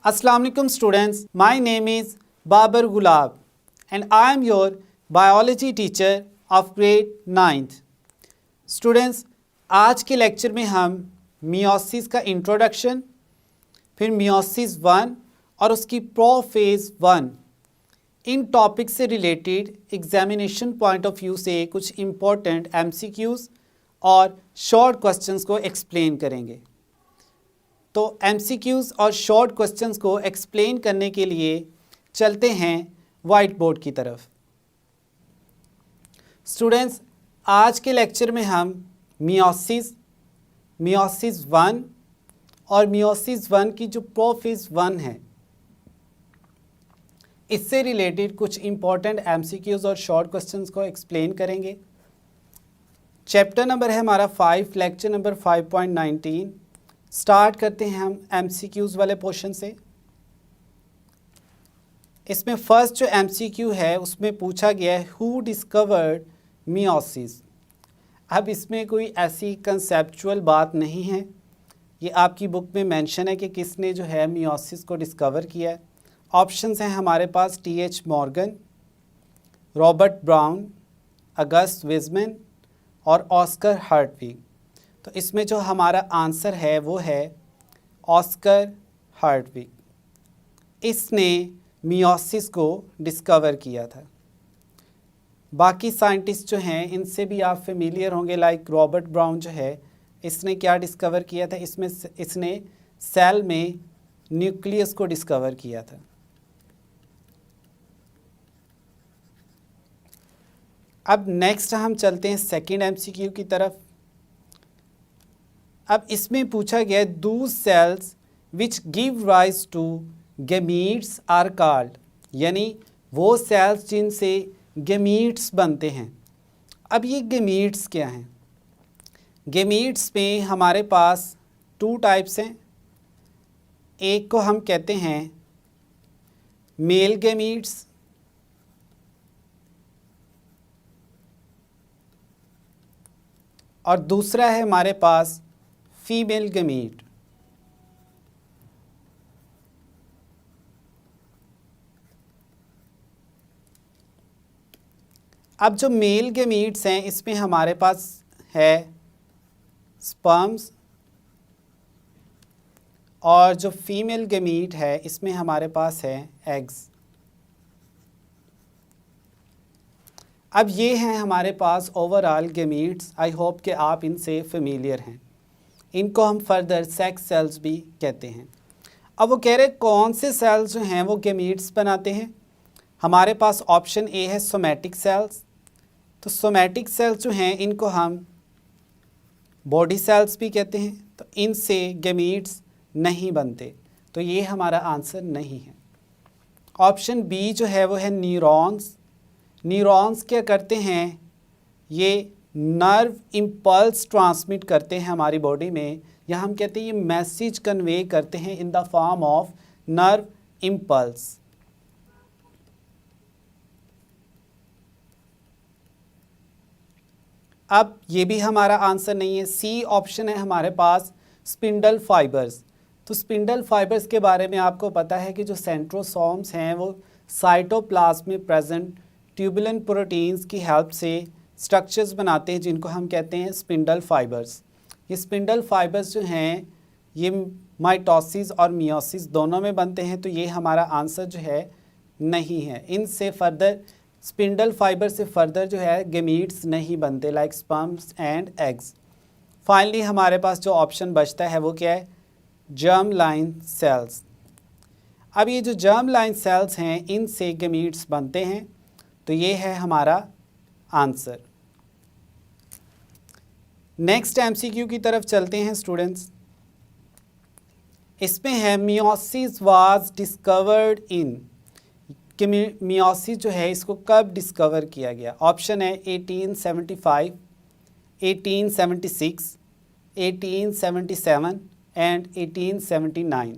Assalamu alaikum students, my name is Babar Gulab and I am your biology teacher of grade 9th. Students, आज के lecture में हम meiosis का introduction, फिर meiosis 1 और उसकी प्रोफेज 1 इन टॉपिक से related examination point of view से कुछ इम्पोर्टेंट MCQs और शॉर्ट क्वेश्चंस को एक्सप्लेन करेंगे। तो MCQs और शॉर्ट क्वेश्चंस को एक्सप्लेन करने के लिए चलते हैं वाइट बोर्ड की तरफ। स्टूडेंट्स, आज के लेक्चर में हम मियोसिस 1 और मियोसिस 1 की जो प्रोफेज 1 है इससे रिलेटेड कुछ इम्पॉर्टेंट MCQs और शॉर्ट क्वेश्चंस को एक्सप्लेन करेंगे। चैप्टर नंबर है हमारा 5, लेक्चर नंबर 5.19। स्टार्ट करते हैं हम MCQs वाले पोर्शन से। इसमें फर्स्ट जो MCQ है उसमें पूछा गया है हु डिस्कवर्ड मियोसिस। अब इसमें कोई ऐसी कंसेप्चुअल बात नहीं है, ये आपकी बुक में मेंशन है कि किसने जो है मियोसिस को डिस्कवर किया है। ऑप्शंस हैं हमारे पास T.H. Morgan, Robert Brown, August Weizmann और ऑस्कर हर्टविग। तो इसमें जो हमारा आंसर है वो है ऑस्कर हर्टविग। इसने मियोसिस को डिस्कवर किया था। बाकी साइंटिस्ट जो हैं इनसे भी आप फेमिलियर होंगे, लाइक रॉबर्ट ब्राउन जो है इसने क्या डिस्कवर किया था, इसने सेल में न्यूक्लियस को डिस्कवर किया था। अब नेक्स्ट हम चलते हैं सेकंड MCQ की तरफ। अब इसमें पूछा गया है दो cells which give rise to gametes are called, यानी वो सेल्स जिनसे गैमीट्स बनते हैं। अब ये गैमीट्स क्या हैं? गैमीट्स में हमारे पास 2 टाइप्स हैं। एक को हम कहते हैं मेल गैमीट्स और दूसरा है हमारे पास फीमेल गैमीट। अब जो मेल गैमीट्स हैं इसमें हमारे पास है स्पर्म्स और जो फीमेल गैमीट है इसमें हमारे पास है एग्स। अब ये हैं हमारे पास ओवरऑल गैमीट्स। आई होप कि आप इनसे फेमिलियर हैं। इनको हम फर्दर सेक्स सेल्स भी कहते हैं। अब वो कह रहे कौन से सेल्स जो हैं वो गैमीट्स बनाते हैं। हमारे पास ऑप्शन ए है सोमैटिक सेल्स। तो सोमैटिक सेल्स जो हैं इनको हम बॉडी सेल्स भी कहते हैं। तो इनसे गैमीट्स नहीं बनते, तो ये हमारा आंसर नहीं है। ऑप्शन बी जो है वो है न्यूरॉन्स। न्यूरॉन्स क्या करते हैं, ये नर्व इम्पल्स ट्रांसमिट करते हैं हमारी बॉडी में, या हम कहते हैं ये मैसेज कन्वे करते हैं in the form of nerve impulse. अब ये भी हमारा आंसर नहीं है। सी ऑप्शन है हमारे पास स्पिंडल फाइबर्स। तो स्पिंडल फाइबर्स के बारे में आपको पता है कि जो सेंट्रोसोम्स हैं वो साइटोप्लाज्म में प्रेजेंट ट्यूबुलिन प्रोटीन्स की हेल्प से स्ट्रक्चर्स बनाते हैं जिनको हम कहते हैं स्पिंडल फाइबर्स। ये स्पिंडल फाइबर्स जो हैं ये माइटोसिस और मियोसिस दोनों में बनते हैं, तो ये हमारा आंसर जो है नहीं है। इनसे फर्दर स्पिंडल फाइबर से फर्दर जो है गैमीट्स नहीं बनते, like sperms and eggs. Finally हमारे पास जो ऑप्शन बचता है वो क्या है, जर्म लाइन सेल्स। अब ये जो जर्म लाइन सेल्स हैं इनसे गैमीट्स बनते हैं, तो ये है हमारा आंसर। नेक्स्ट MCQ की तरफ चलते हैं स्टूडेंट्स। इसमें है मियोसिस वाज डिस्कवर्ड इन, कि मियोसिस जो है इसको कब डिस्कवर किया गया। ऑप्शन है 1875, 1876, 1877 एंड 1879।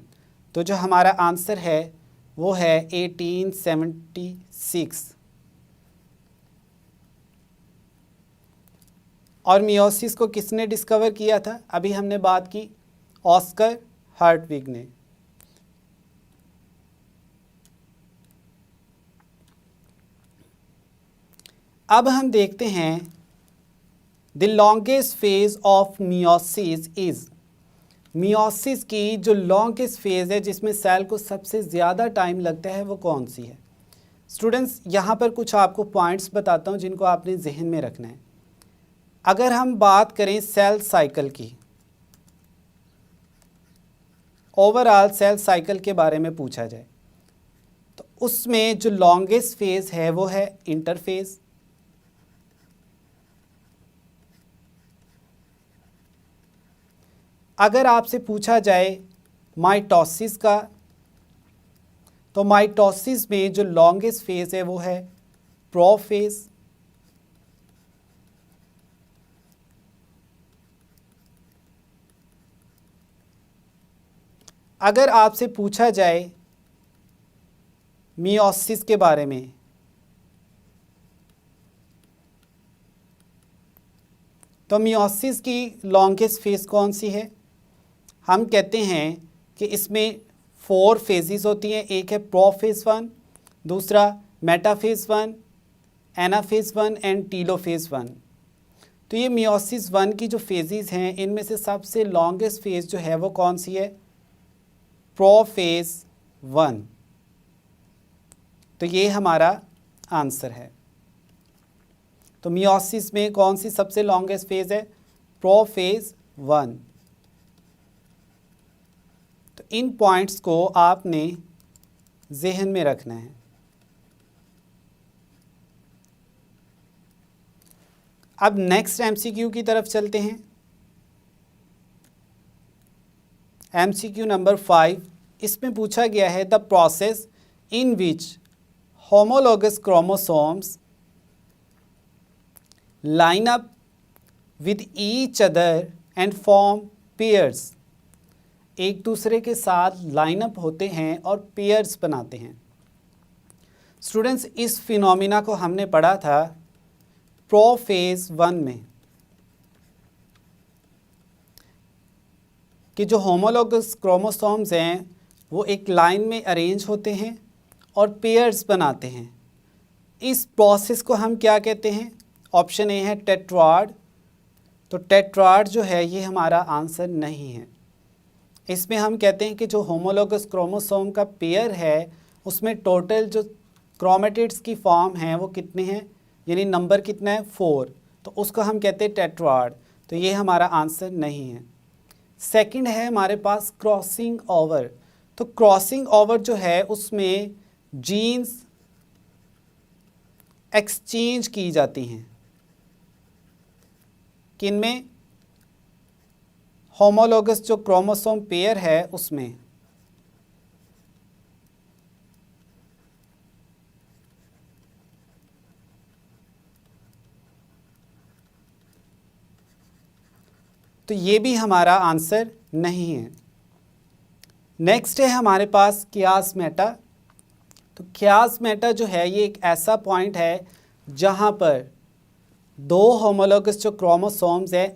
तो जो हमारा आंसर है वो है 1876। और मियोसिस को किसने डिस्कवर किया था? अभी हमने बात की ऑस्कर हर्टविग ने। अब हम देखते हैं the longest phase of meiosis is, meiosis की जो लॉन्गेस्ट फेज़ है जिसमें सेल को सबसे ज़्यादा टाइम लगता है वो कौन सी है। स्टूडेंट्स यहाँ पर कुछ आपको पॉइंट्स बताता हूँ जिनको आपने जहन में रखना है। अगर हम बात करें सेल साइकिल की, ओवरऑल सेल साइकिल के बारे में पूछा जाए तो उसमें जो लॉन्गेस्ट फेज़ है वो है इंटरफेज़। अगर आपसे पूछा जाए माइटोसिस का, तो माइटोसिस में जो लॉन्गेस्ट फेज़ है वो है प्रोफेज़। अगर आपसे पूछा जाए मियोसिस के बारे में, तो मियोसिस की लॉन्गेस्ट फेज़ कौन सी है। हम कहते हैं कि इसमें 4 फेजेस होती हैं। एक है प्रोफेज 1, दूसरा मेटाफेज 1, एनाफेज 1 एंड टीलोफेज 1। तो ये मियोसिस 1 की जो फेजेस हैं इनमें से सबसे लॉन्गेस्ट फेज़ जो है वो कौन सी है, प्रोफेज 1। तो ये हमारा आंसर है। तो मियोसिस में कौन सी सबसे लॉन्गेस्ट फेज़ है, प्रोफेज 1। तो इन पॉइंट्स को आपने जहन में रखना है। अब नेक्स्ट एमसीक्यू की तरफ चलते हैं। एमसीक्यू नंबर 5, इसमें पूछा गया है the process in which homologous chromosomes line up with each other and form pairs, एक दूसरे के साथ लाइन अप होते हैं और पेयर्स बनाते हैं। स्टूडेंट्स, इस फिनोमिना को हमने पढ़ा था प्रोफेज 1 में कि जो होमोलोगस क्रोमोसोम्स हैं वो एक लाइन में अरेंज होते हैं और पेयर्स बनाते हैं। इस प्रोसेस को हम क्या कहते हैं। ऑप्शन ए है टेट्राड। तो टेट्राड जो है ये हमारा आंसर नहीं है। इसमें हम कहते हैं कि जो होमोलोगस क्रोमोसोम का पेयर है उसमें टोटल जो क्रोमेटिड्स की फॉर्म हैं वो कितने हैं, यानी नंबर कितना है 4, तो उसको हम कहते हैं टेट्राड। तो ये हमारा आंसर नहीं है। सेकंड है हमारे पास क्रॉसिंग ओवर। तो क्रॉसिंग ओवर जो है उसमें जीन्स एक्सचेंज की जाती हैं। किनमें, होमोलोगस जो क्रोमोसोम पेयर है उसमें। तो ये भी हमारा आंसर नहीं है। नेक्स्ट है हमारे पास कियासमेटा। तो कियासमेटा जो है ये एक ऐसा पॉइंट है जहाँ पर 2 होमोलोगस जो क्रोमोसोम्स हैं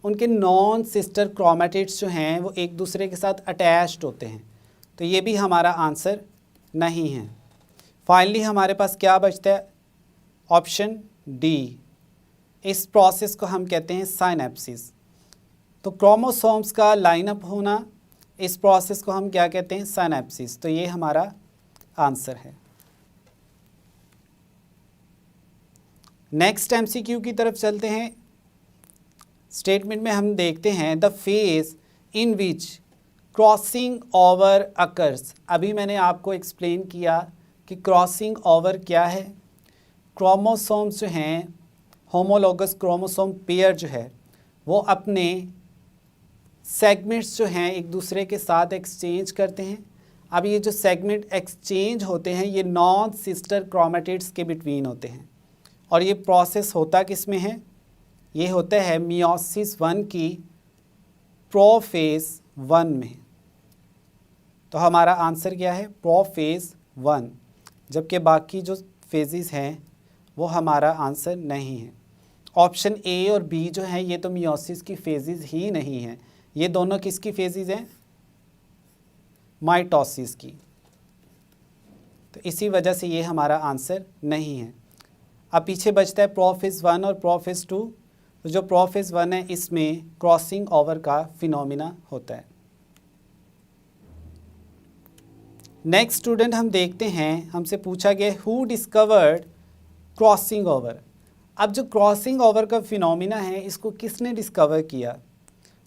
उनके नॉन सिस्टर क्रोमेटिड्स जो हैं वो एक दूसरे के साथ अटैच्ड होते हैं। तो ये भी हमारा आंसर नहीं है। फाइनली हमारे पास क्या बचता है, ऑप्शन डी। इस प्रोसेस को हम कहते हैं साइनेप्सिस। तो क्रोमोसोम्स का लाइनअप होना, इस प्रोसेस को हम क्या कहते हैं, साइनेप्सिस। तो ये हमारा आंसर है। नेक्स्ट एमसीक्यू की तरफ चलते हैं। स्टेटमेंट में हम देखते हैं the phase in which crossing over occurs. अभी मैंने आपको एक्सप्लेन किया कि क्रॉसिंग ओवर क्या है। क्रोमोसोम्स जो हैं, होमोलोगस क्रोमोसोम पेयर जो है वो अपने सेगमेंट्स जो हैं एक दूसरे के साथ एक्सचेंज करते हैं। अब ये जो सेगमेंट एक्सचेंज होते हैं ये नॉन सिस्टर क्रोमेटिड्स के बिटवीन होते हैं। और ये प्रोसेस होता किस में है, ये होता है मियोसिस 1 की प्रोफेज 1 में। तो हमारा आंसर क्या है, प्रोफेज 1, जबकि बाकी जो फेजेस हैं वो हमारा आंसर नहीं है। ऑप्शन ए और बी जो हैं ये तो मियोसिस की फेजेस ही नहीं हैं, ये दोनों किसकी फेजेस हैं, माइटोसिस की। तो इसी वजह से ये हमारा आंसर नहीं है। अब पीछे बचता है प्रोफेज 1 और प्रोफेज 2। तो जो प्रोफेज 1 है इसमें क्रॉसिंग ओवर का फिनोमिना होता है। नेक्स्ट स्टूडेंट हम देखते हैं, हमसे पूछा गया हु डिस्कवर्ड क्रॉसिंग ओवर। अब जो क्रॉसिंग ओवर का फिनोमिना है इसको किसने डिस्कवर किया?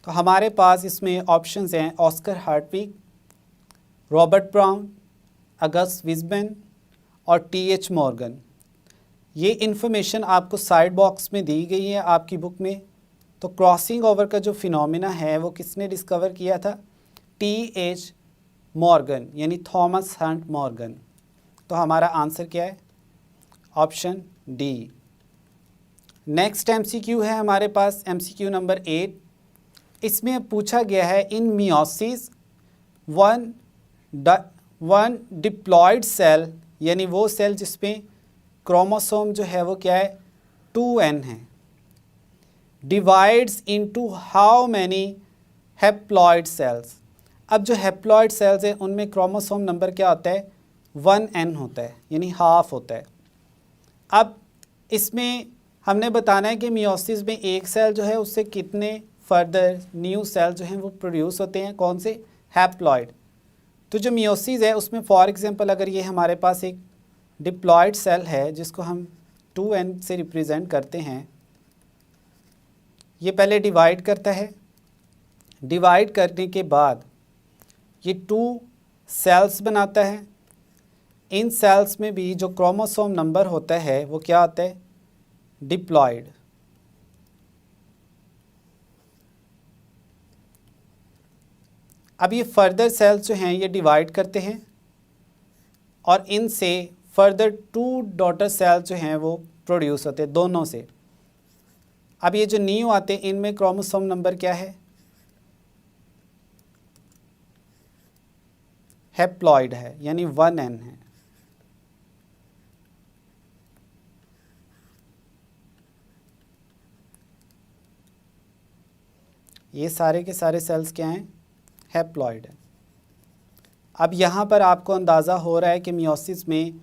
तो हमारे पास इसमें ऑप्शंस हैं Oscar Hertwig, Robert Brown, August Weismann और टी.एच. मॉर्गन। ये इन्फॉर्मेशन आपको साइड बॉक्स में दी गई है आपकी बुक में। तो क्रॉसिंग ओवर का जो फिनोमिना है वो किसने डिस्कवर किया था? टी.एच. मॉर्गन यानी थॉमस हंट मॉर्गन। तो हमारा आंसर क्या है? Option D. नेक्स्ट एमसीक्यू है हमारे पास एमसीक्यू नंबर 8। इसमें पूछा गया है in meiosis one diploid cell, यानी वो सेल जिसमें क्रोमोसोम जो है वो क्या है 2n है, divides into how many haploid cells. अब जो हैप्लॉयड सेल्स हैं उनमें क्रोमोसोम नंबर क्या होता है 1n होता है, यानी हाफ होता है। अब इसमें हमने बताना है कि मियोसिस में एक सेल जो है उससे कितने फर्दर न्यू सेल जो हैं वो प्रोड्यूस होते हैं, कौन से? हैप्लॉयड। तो जो मियोसिस है उसमें फॉर एग्जांपल अगर ये हमारे पास एक डिप्लॉयड सेल है जिसको हम 2n से रिप्रेजेंट करते हैं, ये पहले डिवाइड करता है, डिवाइड करने के बाद ये 2 सेल्स बनाता है। इन सेल्स में भी जो क्रोमोसोम नंबर होता है वो क्या होता है? डिप्लॉयड। अब ये फर्दर सेल्स जो हैं ये डिवाइड करते हैं और इनसे फर्दर 2 डॉटर सेल्स जो हैं वो प्रोड्यूस होते हैं दोनों से। अब ये जो न्यू आते हैं इनमें क्रोमोसोम नंबर क्या है? हैप्लॉयड है, यानी 1n है। ये सारे के सारे सेल्स क्या हैं? हैप्लॉयड है। अब यहाँ पर आपको अंदाज़ा हो रहा है कि मियोसिस में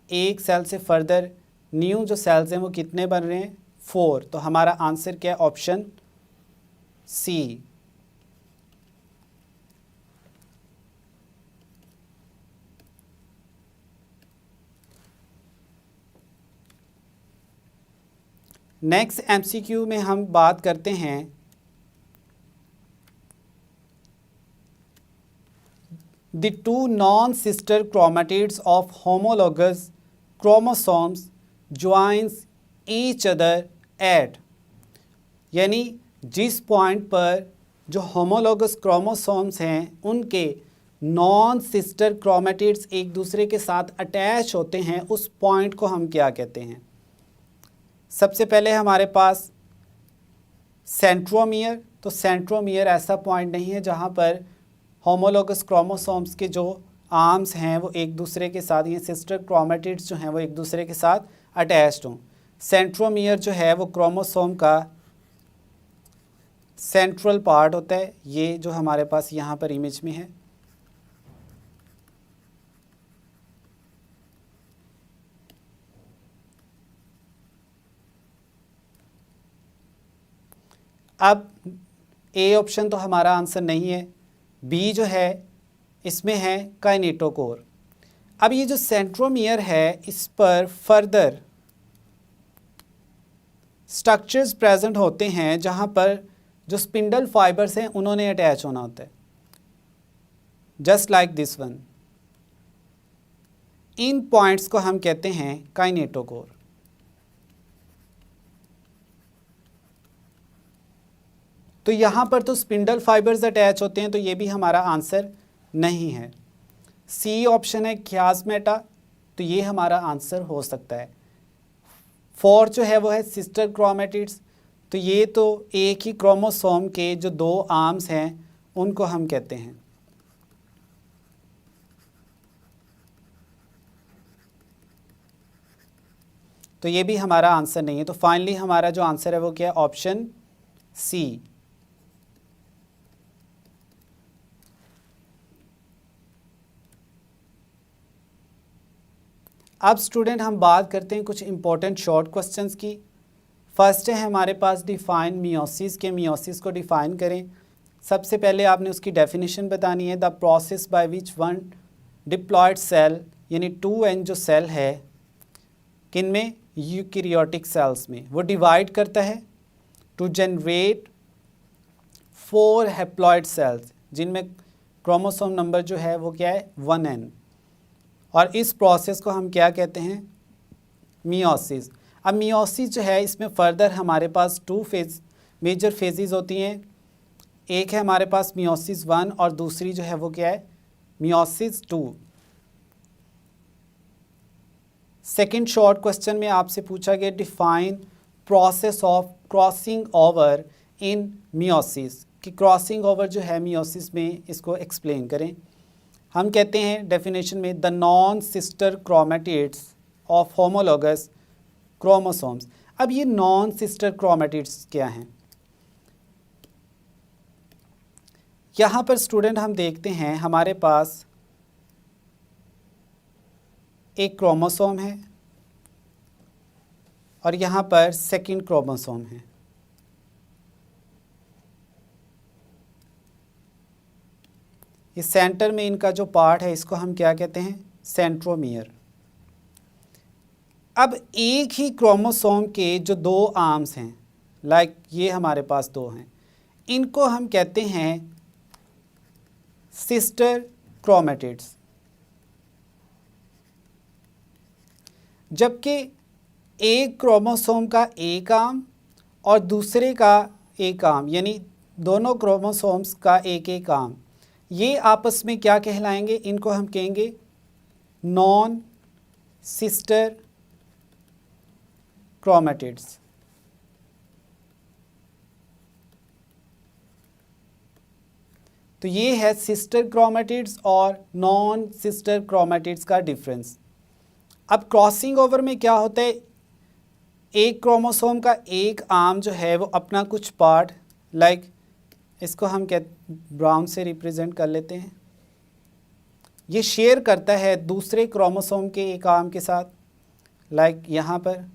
एक सेल से फर्दर न्यू जो सेल्स हैं वो कितने बन रहे हैं? 4। तो हमारा आंसर क्या है? ऑप्शन सी। नेक्स्ट एमसीक्यू में हम बात करते हैं the 2 non-sister chromatids of homologous chromosomes joins each other at, यानी जिस पॉइंट पर जो होमोलोगस क्रोमोसोम्स हैं उनके नॉन सिस्टर क्रोमेटिड्स एक दूसरे के साथ अटैच होते हैं, उस पॉइंट को हम क्या कहते हैं? सबसे पहले हमारे पास सेंट्रोमियर। तो सेंट्रोमियर ऐसा पॉइंट नहीं है जहाँ पर होमोलोगस क्रोमोसोम्स के जो आर्म्स हैं वो एक दूसरे के साथ, ये सिस्टर क्रोमेटिड्स जो हैं वो एक दूसरे के साथ अटैच्ड हों। सेंट्रोमियर जो है वो क्रोमोसोम का सेंट्रल पार्ट होता है, ये जो हमारे पास यहाँ पर इमेज में है। अब ए ऑप्शन तो हमारा आंसर नहीं है, बी जो है इसमें है काइनेटोकोर। अब ये जो सेंट्रोमियर है इस पर फर्दर स्ट्रक्चर्स प्रेजेंट होते हैं जहाँ पर जो स्पिंडल फाइबर्स हैं उन्होंने अटैच होना होता है, just like this one. In points को हम कहते हैं काइनेटोकोर। तो यहाँ पर तो स्पिंडल फाइबर्स अटैच होते हैं, तो ये भी हमारा आंसर नहीं है। सी ऑप्शन है क्यास्मेटा, तो ये हमारा आंसर हो सकता है। 4 जो है वो है सिस्टर क्रोमेटिड्स, तो ये तो एक ही क्रोमोसोम के जो 2 आर्म्स हैं उनको हम कहते हैं। तो ये भी हमारा आंसर नहीं है। तो फाइनली हमारा जो आंसर है वो क्या है? Option C. अब स्टूडेंट हम बात करते हैं कुछ इंपॉर्टेंट शॉर्ट क्वेश्चंस की। फर्स्ट है हमारे पास डिफाइन मियोसिस के, मियोसिस को डिफाइन करें। सबसे पहले आपने उसकी डेफिनेशन बतानी है, the process by which one diploid cell यानी 2n जो सेल है किन में, यूकैरियोटिक सेल्स में, वो डिवाइड करता है टू जनरेट 4 हैप्लॉइड सेल्स जिनमें क्रोमोसोम नंबर जो है वो क्या है 1n, और इस प्रोसेस को हम क्या कहते हैं, मियोसिस। अब मियोसिस जो है इसमें फर्दर हमारे पास 2 फेज मेजर फेजेस होती हैं। एक है हमारे पास मियोसिस 1 और दूसरी जो है वो क्या है, मियोसिस 2। सेकंड शॉर्ट क्वेश्चन में आपसे पूछा गया define process of crossing over in meiosis, कि क्रॉसिंग ओवर जो है मियोसिस में इसको एक्सप्लेन करें। हम कहते हैं डेफिनेशन में the non sister chromatids of homologous chromosomes. अब ये नॉन सिस्टर क्रोमेटिड्स क्या हैं, यहाँ पर स्टूडेंट हम देखते हैं हमारे पास एक क्रोमोसोम है और यहाँ पर सेकंड क्रोमोसोम है। इस सेंटर में इनका जो पार्ट है इसको हम क्या कहते हैं, सेंट्रोमियर। अब एक ही क्रोमोसोम के जो 2 आर्म्स हैं, लाइक ये हमारे पास 2 हैं, इनको हम कहते हैं सिस्टर क्रोमेटिड्स। जबकि एक क्रोमोसोम का एक आर्म और दूसरे का एक आर्म, यानी दोनों क्रोमोसोम्स का एक एक आर्म, ये आपस में क्या कहलाएंगे, इनको हम कहेंगे नॉन सिस्टर क्रोमेटिड्स। तो ये है सिस्टर क्रोमेटिड्स और नॉन सिस्टर क्रोमेटिड्स का डिफरेंस। अब क्रॉसिंग ओवर में क्या होता है, एक क्रोमोसोम का एक आर्म जो है वो अपना कुछ पार्ट, लाइक इसको हम ब्राउन से रिप्रेजेंट कर लेते हैं, ये शेयर करता है दूसरे क्रोमोसोम के एक आर्म के साथ, लाइक यहाँ पर,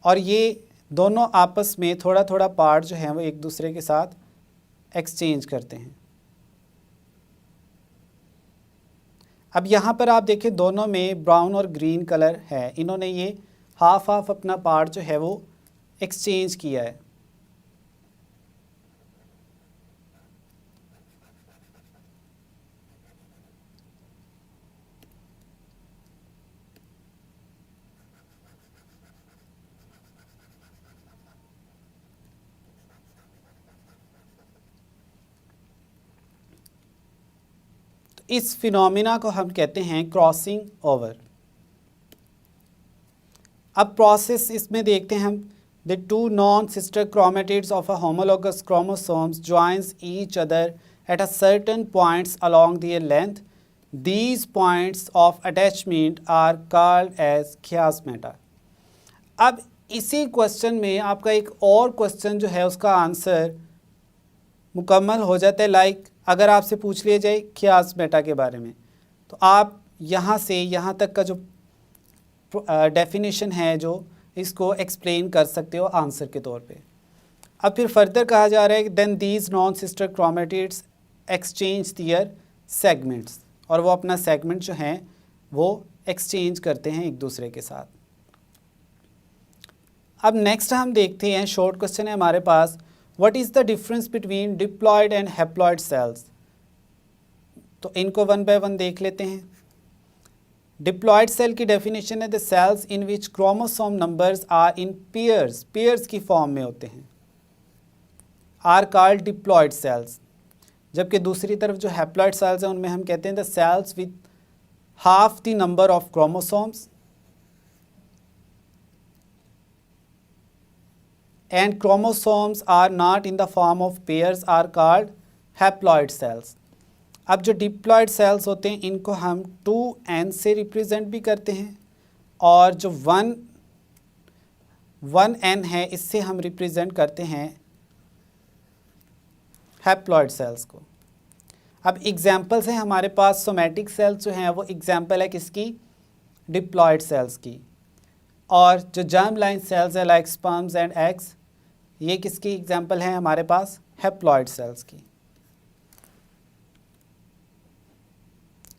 और ये दोनों आपस में थोड़ा थोड़ा पार्ट जो है वो एक दूसरे के साथ एक्सचेंज करते हैं। अब यहाँ पर आप देखें दोनों में ब्राउन और ग्रीन कलर है, इन्होंने ये हाफ हाफ अपना पार्ट जो है वो एक्सचेंज किया है। इस फिनोमिना को हम कहते हैं क्रॉसिंग ओवर। अब प्रोसेस इसमें देखते हैं हम, the 2 non sister chromatids of a homologous chromosomes joins each other at a certain points along their length. These points of attachment are called as chiasmata. अब इसी क्वेश्चन में आपका एक और क्वेश्चन जो है उसका आंसर मुकम्मल हो जाता है। लाइक अगर आपसे पूछ लिया जाए कियास्मेटा के बारे में, तो आप यहाँ से यहाँ तक का जो डेफिनेशन है जो इसको एक्सप्लेन कर सकते हो आंसर के तौर पे। अब फिर फर्दर कहा जा रहा है कि then these non sister chromatids exchange their segments, और वो अपना सेगमेंट जो हैं वो एक्सचेंज करते हैं एक दूसरे के साथ। अब नेक्स्ट हम देखते हैं, शॉर्ट क्वेश्चन है हमारे पास, what is the difference between diploid and haploid cells. तो इनको वन बाय वन देख लेते हैं। डिप्लॉयड सेल की डेफिनेशन है the cells in which chromosome numbers are in pairs, pairs की फॉर्म में होते हैं, आर कॉल्ड डिप्लॉयड सेल्स। जबकि दूसरी तरफ जो हैप्लॉयड सेल्स हैं उनमें हम कहते हैं the sales with half the number of chromosomes and chromosomes are not in the form of pairs are called haploid cells। अब जो डिप्लॉयड सेल्स होते हैं इनको हम 2n से रिप्रेजेंट भी करते हैं, और जो 1n है इससे हम रिप्रेजेंट करते हैं हैप्लॉयड सेल्स को। अब एग्जाम्पल्स हैं हमारे पास, सोमेटिक सेल्स जो हैं वो एग्जाम्पल है किसकी, डिप्लॉयड सेल्स की, और जो जर्म लाइन सेल्स है लाइक स्पर्म्स एंड एग्स, ये किसकी एग्जाम्पल हैं हमारे पास, हैप्लॉयड सेल्स की।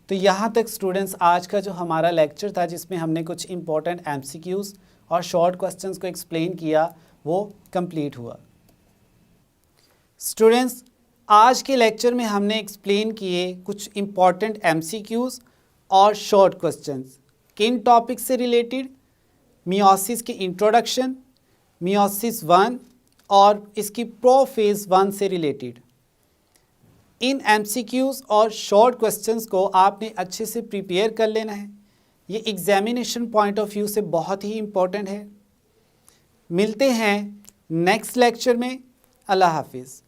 तो यहाँ तक स्टूडेंट्स आज का जो हमारा लेक्चर था, जिसमें हमने कुछ इंपॉर्टेंट एमसीक्यूज़ और शॉर्ट क्वेश्चंस को एक्सप्लेन किया, वो कंप्लीट हुआ। स्टूडेंट्स, आज के लेक्चर में हमने एक्सप्लेन किए कुछ इंपॉर्टेंट एमसीक्यूज़ और शॉर्ट क्वेश्चंस। किन टॉपिक से रिलेटेड, मियोसिस की इंट्रोडक्शन, मियोसिस 1 और इसकी प्रोफेज 1 से रिलेटेड। इन एमसीक्यूज़ और शॉर्ट क्वेश्चंस को आपने अच्छे से प्रिपेयर कर लेना है, ये एग्जामिनेशन पॉइंट ऑफ व्यू से बहुत ही इम्पोर्टेंट है। मिलते हैं नेक्स्ट लेक्चर में। अल्लाह हाफिज़।